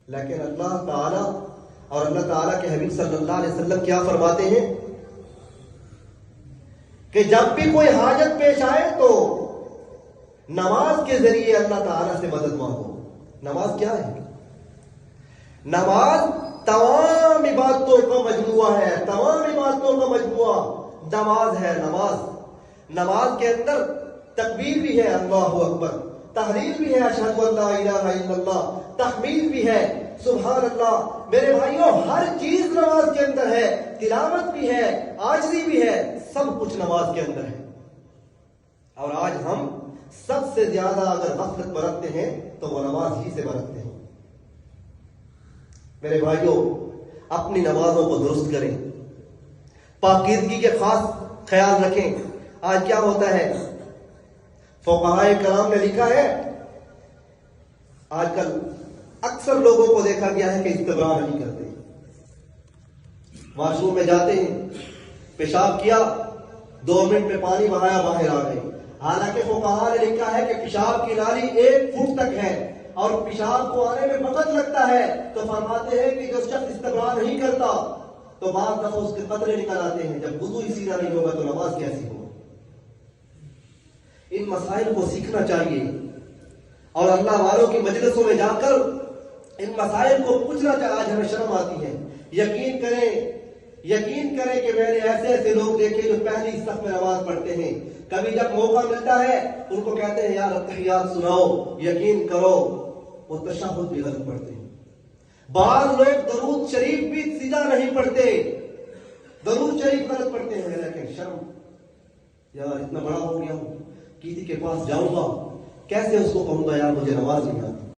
لیکن اللہ تعالی اور اللہ تعالیٰ کے حبیب صلی اللہ علیہ وسلم کیا فرماتے ہیں کہ جب بھی کوئی حاجت پیش آئے تو نماز کے ذریعے اللہ تعالیٰ سے مدد مانگو۔ نماز کیا ہے؟ نماز تمام عبادتوں کا مجموعہ ہے، تمام عبادتوں کا مجموعہ نماز ہے۔ نماز کے اندر تکبیر بھی ہے اللہ اکبر، تحلیل بھی ہے اشہد ان لا الہ الا اللہ، تحمید بھی ہے سبحان اللہ۔ میرے بھائیوں، ہر چیز نماز کے اندر ہے، تلاوت بھی ہے، عاجزی بھی ہے، سب کچھ نماز کے اندر ہے۔ اور آج ہم سب سے زیادہ اگر غفلت برتتے ہیں تو وہ نماز ہی سے برتتے ہیں۔ میرے بھائیوں، اپنی نمازوں کو درست کریں، پاکیزگی کے خاص خیال رکھیں۔ آج کیا ہوتا ہے، فقہائے کرام نے لکھا ہے، آج کل اکثر لوگوں کو دیکھا گیا ہے کہ استبراء نہیں کرتے، واش روم میں جاتے ہیں، پیشاب کیا، 2 منٹ میں پانی بہایا، باہر آ گئے۔ حالانکہ فقہاء نے لکھا ہے کہ پیشاب کی نالی 1 فٹ تک ہے اور پیشاب کو آنے میں وقت لگتا ہے، تو فرماتے ہیں کہ جو شخص استبراء نہیں کرتا تو بعض دفعہ اس کے قطرے نکل آتے ہیں۔ جب وضو ہی سیدھا نہیں ہوگا تو نماز کیسی ہوگی؟ ان مسائل کو سیکھنا چاہیے اور اللہ والوں کی مجلسوں میں جا کر ان مسائل کو پوچھنا چاہیے۔ آج ہمیں شرم آتی ہے۔ یقین کریں کہ میں نے ایسے لوگ دیکھے جو پہلی صف میں نماز پڑھتے ہیں، کبھی جب موقع ملتا ہے ان کو کہتے ہیں یار التحیات سناؤ، یقین کرو وہ تشہد بھی غلط پڑھتے ہیں۔ بعض لوگ درود شریف بھی سیدھا نہیں پڑھتے، درود شریف غلط پڑھتے ہیں۔ لیکن شرم، یار اتنا بڑا ہو گیا ہوں، کسی کے پاس جاؤں گا کیسے اس کو کہوں گا یار مجھے نماز نہیں آتی؟